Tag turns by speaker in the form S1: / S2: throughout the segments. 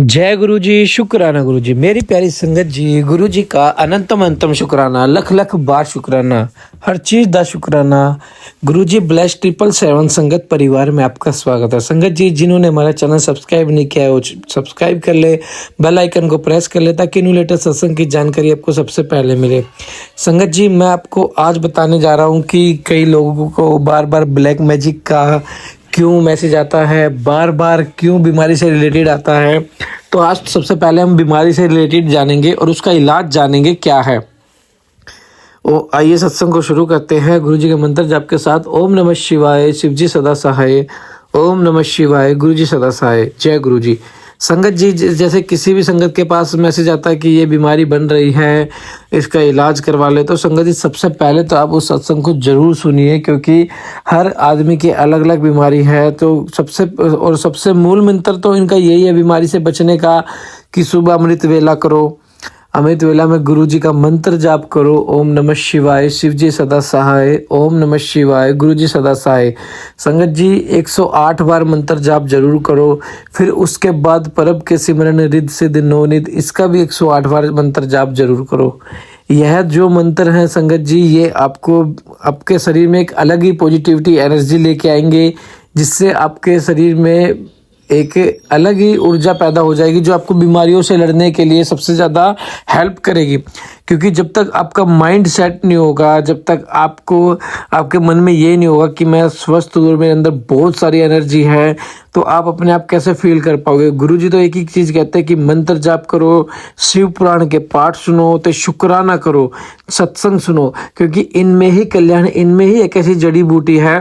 S1: जय गुरु जी, शुक्राना गुरु जी। मेरी प्यारी संगत जी, गुरु जी का अनंतम अंतम शुक्राना, लख लख बार शुक्राना, हर चीज़ दा शुक्राना। गुरु जी ब्लेस 777 संगत परिवार में आपका स्वागत है। संगत जी, जिन्होंने हमारा चैनल सब्सक्राइब नहीं किया है वो सब्सक्राइब कर ले, बेल आइकन को प्रेस कर ले ताकि न्यू लेटेस्ट सत्संग की जानकारी आपको सबसे पहले मिले। संगत जी, मैं आपको आज बताने जा रहा हूँ कि कई लोगों को बार बार ब्लैक मैजिक का क्यों मैसेज आता है, बार बार क्यों बीमारी से रिलेटेड आता है। तो आज सबसे पहले हम बीमारी से रिलेटेड जानेंगे और उसका इलाज जानेंगे क्या है। आइए सत्संग को शुरू करते हैं गुरु जी के मंत्र जाप के साथ। ओम नमः शिवाय, शिव जी सदा सहाय। ओम नमः शिवाय, गुरु जी सदा सहाय। जय गुरु जी। संगत जी, जैसे किसी भी संगत के पास मैसेज आता है कि ये बीमारी बन रही है, इसका इलाज करवा ले, तो संगत जी सबसे पहले तो आप उस सत्संग को जरूर सुनिए, क्योंकि हर आदमी की अलग अलग बीमारी है। तो सबसे मूल मंत्र तो इनका यही है बीमारी से बचने का कि सुबह अमृत वेला करो। अमृत वेला में गुरु जी का मंत्र जाप करो। ओम नमः शिवाय, शिव जी सदा सहाय। ओम नमः शिवाय, गुरु जी सदा सहाय। संगत जी 108 बार मंत्र जाप जरूर करो। फिर उसके बाद परब के सिमरन रिद्ध सिद्ध नवनिध, इसका भी 108 बार मंत्र जाप जरूर करो। यह जो मंत्र है संगत जी, ये आपको आपके शरीर में एक अलग ही पॉजिटिविटी एनर्जी लेके आएंगे, जिससे आपके शरीर में एक अलग ही ऊर्जा पैदा हो जाएगी जो आपको बीमारियों से लड़ने के लिए सबसे ज़्यादा हेल्प करेगी। क्योंकि जब तक आपका माइंड सेट नहीं होगा, जब तक आपके मन में ये नहीं होगा कि मैं स्वस्थ हूँ और मेरे अंदर बहुत सारी एनर्जी है, तो आप अपने आप कैसे फील कर पाओगे। गुरुजी तो एक ही चीज़ कहते हैं कि मंत्र जाप करो, शिव पुराण के पाठ सुनो, तो शुक्राना करो, सत्संग सुनो, क्योंकि इनमें ही कल्याण, इनमें ही एक ऐसी जड़ी बूटी है।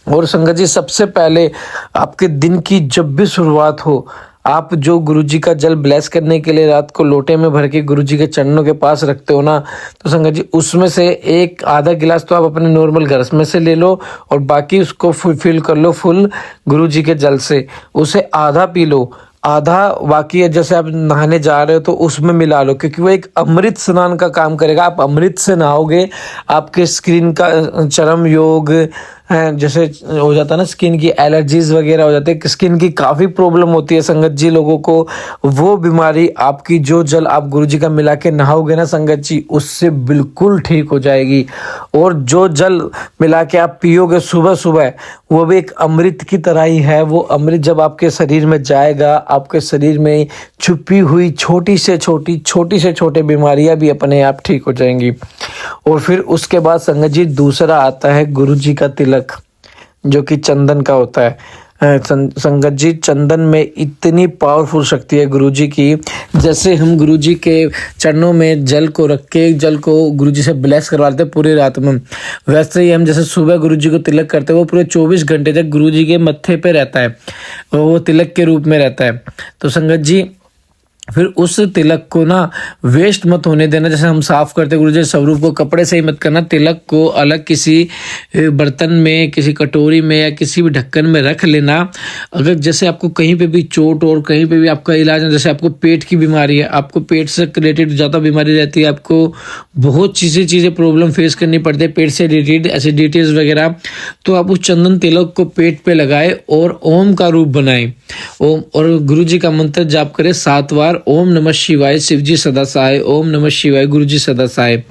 S1: और संगत जी, सबसे पहले आपके दिन की जब भी शुरुआत हो, आप जो गुरुजी का जल ब्लेस करने के लिए रात को लोटे में भर के गुरुजी के चरणों के पास रखते हो ना, तो संगत जी उसमें से एक आधा गिलास तो आप अपने नॉर्मल घर में से ले लो और बाकी उसको फिल कर लो फुल गुरुजी के जल से। उसे आधा पी लो, आधा बाकी है जैसे आप नहाने जा रहे हो तो उसमें मिला लो, क्योंकि वो एक अमृत स्नान का काम करेगा। आप अमृत से नहाओगे, आपके स्किन का चरम योग है, जैसे हो जाता है ना, स्किन की एलर्जीज वगैरह हो जाती है, स्किन की काफ़ी प्रॉब्लम होती है संगत जी लोगों को, वो बीमारी आपकी जो जल आप गुरुजी का मिला के नहाओगे ना संगत जी, उससे बिल्कुल ठीक हो जाएगी। और जो जल मिला के आप पियोगे सुबह सुबह, वो भी एक अमृत की तरह ही है। वो अमृत जब आपके शरीर में जाएगा, आपके शरीर में छुपी हुई छोटी से छोटी बीमारियां भी अपने आप ठीक हो जाएंगी। और फिर उसके बाद संगत जी दूसरा आता है गुरुजी का तिलक, जो कि चंदन का होता है। संगत जी, चंदन में इतनी पावरफुल शक्ति है गुरुजी की। जैसे हम गुरुजी के चरणों में जल को रख के जल को गुरुजी से ब्लेस करवाते हैं पूरी रात में, वैसे ही हम जैसे सुबह गुरुजी को तिलक करते हैं, वो पूरे 24 घंटे तक गुरुजी के मत्थे पे रहता है, वो तिलक के रूप में रहता है। तो संगत जी फिर उस तिलक को ना वेस्ट मत होने देना। जैसे हम साफ करते गुरुजी स्वरूप को कपड़े से ही मत करना, तिलक को अलग किसी बर्तन में, किसी कटोरी में या किसी भी ढक्कन में रख लेना। अगर जैसे आपको कहीं पे भी चोट और कहीं पे भी आपका इलाज है, जैसे आपको पेट की बीमारी है, आपको पेट से रिलेटेड ज़्यादा बीमारी रहती है, आपको बहुत चीज़ें प्रॉब्लम फेस करनी पड़ती है पेट से रिलेटेड, एसिडिटीज वगैरह, तो आप उस चंदन तिलक को पेट पे लगाए और ओम का रूप बनाए ओम, और गुरुजी का मंत्र जाप करें 7 बार। ओम नमः शिवाय, शिव जी सदा सहाय। ओम नमः शिवाय, गुरु जी सदा सहाय।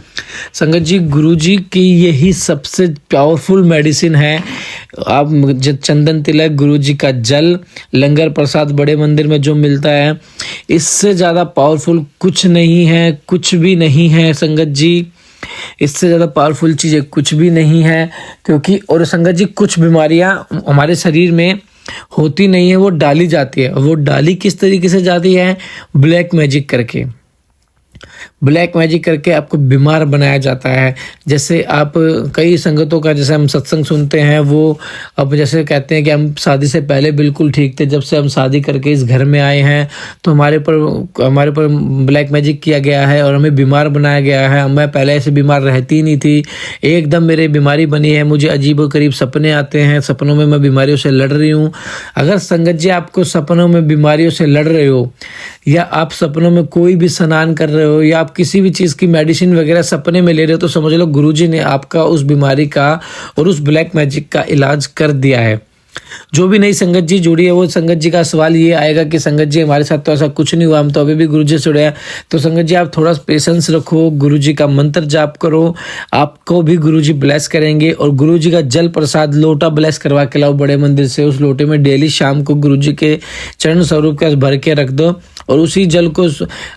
S1: संगत जी, गुरु जी की यही सबसे पावरफुल मेडिसिन है। आप चंदन तिलक, गुरु जी का जल, लंगर प्रसाद बड़े मंदिर में जो मिलता है, इससे ज़्यादा पावरफुल कुछ नहीं है, कुछ भी नहीं है संगत जी। इससे ज़्यादा पावरफुल चीज़ें कुछ भी नहीं है। क्योंकि और संगत जी, कुछ बीमारियां हमारे शरीर में होती नहीं है, वो डाली जाती है। वो डाली किस तरीके से जाती है? ब्लैक मैजिक करके। ब्लैक मैजिक करके आपको बीमार बनाया जाता है। जैसे आप कई संगतों का जैसे हम सत्संग सुनते हैं, वो अब जैसे कहते हैं कि हम शादी से पहले बिल्कुल ठीक थे, जब से हम शादी करके इस घर में आए हैं तो हमारे पर ब्लैक मैजिक किया गया है और हमें बीमार बनाया गया है। मैं पहले ऐसे बीमार रहती नहीं थी, एकदम मेरे बीमारी बनी है, मुझे अजीब व करीब सपने आते हैं, सपनों में मैं बीमारियों से लड़ रही हूँ। अगर संगत जी आपको सपनों में बीमारियों से लड़ रहे हो, या आप सपनों में कोई भी स्नान कर रहे हो, या आप किसी भी चीज़ की मेडिसिन वगैरह सपने में ले रहे हो, तो समझ लो गुरुजी ने आपका उस बीमारी का और उस ब्लैक मैजिक का इलाज कर दिया है। जो भी नई संगत जी जुड़ी है वो संगत जी का सवाल ये आएगा कि संगत जी हमारे साथ तो ऐसा कुछ नहीं हुआ, हम तो अभी भी गुरु जी से जुड़े हैं। तो संगत जी आप थोड़ा पेशेंस रखो, गुरु जी का मंत्र जाप करो, आपको भी गुरु जी ब्लेस करेंगे। और गुरु जी का जल प्रसाद लोटा ब्लेस करवा के लाओ बड़े मंदिर से, उस लोटे में डेली शाम को गुरु जी के चरण स्वरूप का भर के रख दो और उसी जल को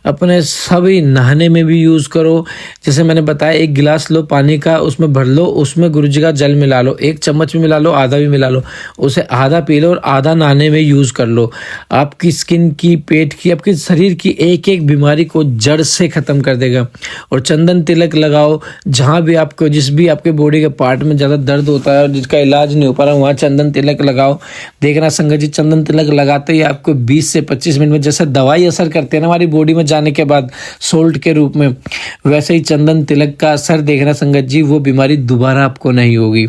S1: अपने सभी नहाने में भी यूज़ करो। जैसे मैंने बताया 1 गिलास लो पानी का, उसमें भर लो, उसमें गुरु जी का जल मिला लो, 1 चम्मच भी मिला लो, आधा भी मिला लो, उसे आधा पी लो और आधा नहाने में यूज़ कर लो। आपकी स्किन की, पेट की, आपके शरीर की एक एक बीमारी को जड़ से ख़त्म कर देगा। और चंदन तिलक लगाओ, जहाँ भी आपको, जिस भी आपके बॉडी के पार्ट में ज़्यादा दर्द होता है और जिसका इलाज नहीं हो पा रहा, वहाँ चंदन तिलक लगाओ। देखना संगत जी, चंदन तिलक लगाते ही आपको 20 से 25 मिनट में, जैसे दवाई असर करते हैं ना हमारी बॉडी में जाने के बाद सोल्ट के रूप में, वैसे ही चंदन तिलक का असर देखना संगत जी, वो बीमारी दोबारा आपको नहीं होगी।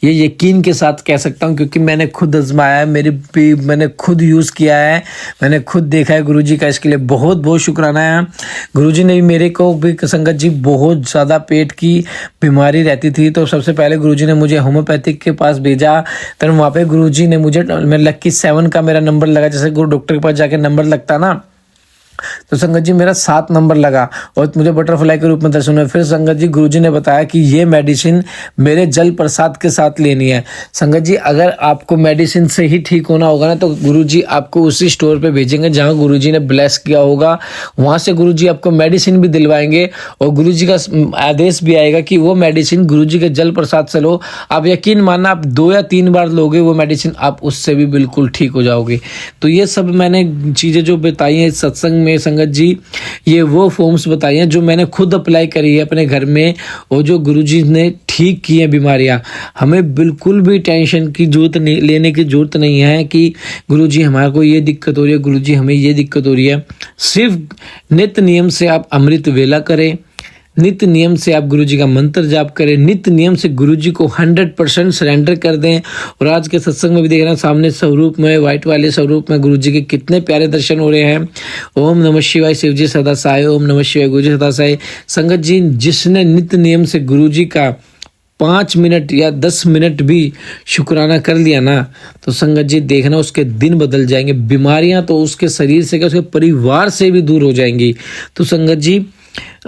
S1: ये यकीन के साथ कह सकता हूँ क्योंकि मैंने खुद आजमाया है, मैंने खुद यूज़ किया है, मैंने खुद देखा है। गुरुजी का इसके लिए बहुत बहुत शुक्राना है। गुरुजी ने मेरे को भी संगत जी बहुत ज़्यादा पेट की बीमारी रहती थी, तो सबसे पहले गुरुजी ने मुझे होम्योपैथिक के पास भेजा। फिर वहाँ पे गुरुजी ने मुझे, मैं लक्की 7 का मेरा नंबर लगा, जैसे गुरु डॉक्टर के पास जाके नंबर लगता ना, तो संगत जी मेरा 7 नंबर लगा और मुझे बटरफ्लाई के रूप में दर्शन हुए। फिर संगत जी गुरुजी ने बताया कि ये मेडिसिन मेरे जल प्रसाद के साथ लेनी है। संगत जी अगर आपको मेडिसिन से ही ठीक होना होगा ना, तो गुरुजी आपको उसी स्टोर पे भेजेंगे जहाँ गुरुजी ने ब्लेस किया होगा, वहाँ से गुरुजी आपको मेडिसिन भी दिलवाएंगे और गुरुजी का आदेश भी आएगा कि वो मेडिसिन गुरुजी के जल प्रसाद से लो। आप यकीन मानना, आप 2 या 3 बार लोगे वो मेडिसिन, आप उससे भी बिल्कुल ठीक हो जाओगे। तो ये सब मैंने चीज़ें जो बताई हैं सत्संग में संगत जी, ये वो फॉर्म्स बताई हैं जो मैंने खुद अप्लाई करी है अपने घर में और जो गुरुजी ने ठीक की हैं बीमारियां। हमें बिल्कुल भी टेंशन की जरूरत नहीं, लेने की जरूरत नहीं है कि गुरुजी हमारे को ये दिक्कत हो रही है, गुरुजी हमें ये दिक्कत हो रही है। सिर्फ नित्य नियम से आप अमृत वेला करें, नित्य नियम से आप गुरुजी का मंत्र जाप करें, नित्य नियम से गुरुजी को 100% सरेंडर कर दें। और आज के सत्संग में भी देख रहे हैं सामने स्वरूप में, व्हाइट वाले स्वरूप में गुरुजी के कितने प्यारे दर्शन हो रहे हैं। ओम नमः शिवाय शिव जी सदा साय, ओम नमः शिवाय गुरु जी सदा साय। संगत जी जिसने नित्य नियम से गुरुजी का 5 मिनट या 10 मिनट भी शुक्राना कर लिया ना, तो संगत जी देखना उसके दिन बदल जाएंगे। बीमारियां तो उसके शरीर से क्या, उसके परिवार से भी दूर हो जाएंगी। तो संगत जी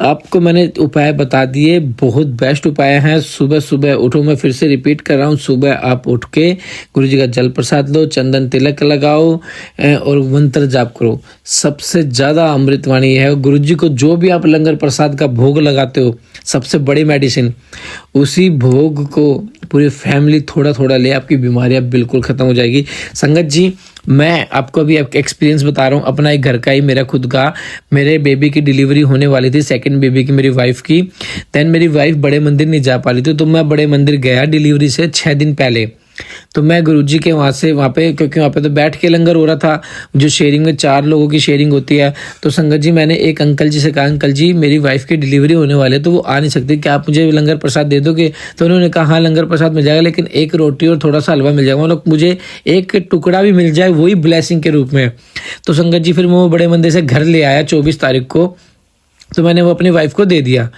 S1: आपको मैंने उपाय बता दिए, बहुत बेस्ट उपाय हैं। सुबह सुबह उठो, मैं फिर से रिपीट कर रहा हूँ, सुबह आप उठ के गुरुजी का जल प्रसाद लो, चंदन तिलक लगाओ और मंत्र जाप करो। सबसे ज़्यादा अमृतवाणी है। गुरुजी को जो भी आप लंगर प्रसाद का भोग लगाते हो, सबसे बड़ी मेडिसिन, उसी भोग को पूरी फैमिली थोड़ा थोड़ा ले, आपकी बीमारियाँ बिल्कुल ख़त्म हो जाएगी। संगत जी मैं आपको अभी एक्सपीरियंस बता रहा हूँ अपना, एक घर का ही, मेरा खुद का। मेरे बेबी की डिलीवरी होने वाली थी, सेकंड बेबी की, मेरी वाइफ की। देन मेरी वाइफ बड़े मंदिर नहीं जा पा रही थी, तो मैं बड़े मंदिर गया डिलीवरी से 6 दिन पहले। तो मैं गुरुजी के वहाँ पे क्योंकि वहाँ पे तो बैठ के लंगर हो रहा था, जो शेयरिंग में 4 लोगों की शेयरिंग होती है। तो संगत जी मैंने एक अंकल जी से कहा, अंकल जी मेरी वाइफ की डिलीवरी होने वाले, तो वो आ नहीं सकती, क्या आप मुझे लंगर प्रसाद दे दोगे? तो उन्होंने कहा हाँ लंगर प्रसाद मिल जाएगा, लेकिन 1 रोटी और थोड़ा सा हलवा मिल जाएगा, मतलब मुझे 1 टुकड़ा भी मिल जाए, वही ब्लेसिंग के रूप में। तो संगत जी फिर मैं वो बड़े मंदिर से घर ले आया 24 तारीख को, तो मैंने वो अपनी वाइफ को दे दिया।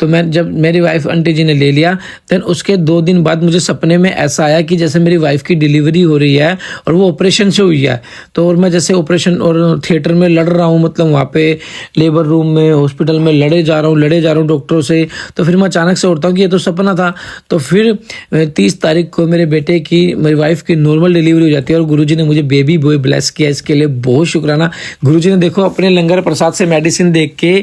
S1: तो मैं, जब मेरी वाइफ आंटी जी ने ले लिया, देन उसके 2 दिन बाद मुझे सपने में ऐसा आया कि जैसे मेरी वाइफ की डिलीवरी हो रही है और वो ऑपरेशन से हुई है। तो और मैं जैसे ऑपरेशन और थिएटर में लड़ रहा हूँ, मतलब वहाँ पे लेबर रूम में, हॉस्पिटल में लड़े जा रहा हूँ डॉक्टरों से। तो फिर मैं अचानक से उठता हूँ कि ये तो सपना था। तो फिर 30 तारीख को मेरे बेटे की, मेरी वाइफ की नॉर्मल डिलीवरी हो जाती है और गुरुजी ने मुझे बेबी बॉय ब्लेस किया। इसके लिए बहुत शुक्राना। गुरुजी ने देखो अपने लंगर प्रसाद से मेडिसिन देख के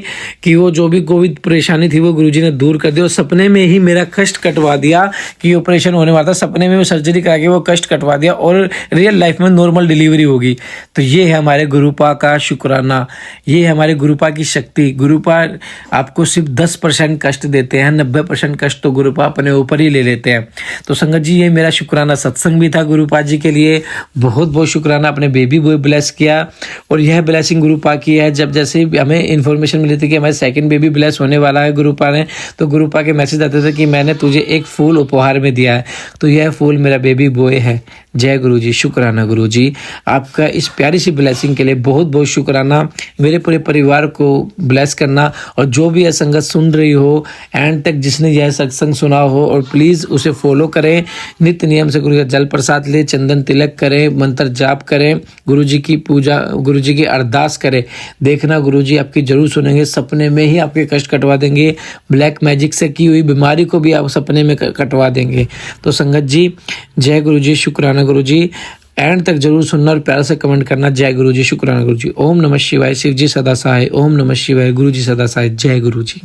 S1: कि वो जो भी कोविड परेशानी थी वो गुरुजी ने दूर कर दिया और सपने में ही मेरा कष्ट कटवा दिया कि ऑपरेशन होने वाला था। सपने में वो सर्जरी करा के वो कष्ट कटवा दिया और रियल लाइफ में नॉर्मल डिलीवरी होगी। तो ये है हमारे गुरुपा का शुक्राना, ये है हमारे गुरुपा की शक्ति। गुरुपा आपको सिर्फ 10% कष्ट देते हैं, 90% कष्ट तो गुरुपा अपने ऊपर ही ले लेते हैं। तो संगत जी ये मेरा शुक्राना सत्संग भी था गुरुपा जी के लिए। बहुत बहुत शुक्राना, अपने बेबी बॉय ब्लेस किया और यह ब्लेसिंग गुरुपा की है। जब जैसे हमें इन्फॉर्मेशन मिली थी कि हमारे सेकंड बेबी ब्लेस होने वाला है गुरुपा ने, तो गुरुपा के मैसेज आते थे कि मैंने तुझे एक फूल उपहार में दिया है, तो यह फूल मेरा बेबी बॉय है। जय गुरु जी। शुक्राना गुरु जी, आपका इस प्यारी सी ब्लेसिंग के लिए बहुत बहुत शुक्राना। मेरे पूरे परिवार को ब्लेस करना, और जो भी यह संगत सुन रही हो एंड तक, जिसने यह सत्संग सुना हो, और प्लीज़ उसे फॉलो करें। नित्य नियम से गुरु का जल प्रसाद ले, चंदन तिलक करें, मंत्र जाप करें, गुरु जी की पूजा, गुरु जी की अरदास करें। देखना गुरु जी आपकी जरूर सुनेंगे, सपने में ही आपके कष्ट कटवा देंगे। ब्लैक मैजिक से की हुई बीमारी को भी आप सपने में कटवा देंगे। तो संगत जी, जय गुरु जी। शुक्राना गुरु जी। एंड तक जरूर सुनना और प्यार से कमेंट करना। जय गुरु जी। शुक्राना गुरु जी। ओम नमः शिवाय। शिव जी सदा सहाय। ओम नमः शिवाय। गुरु जी सदा सहाय। जय गुरु जी।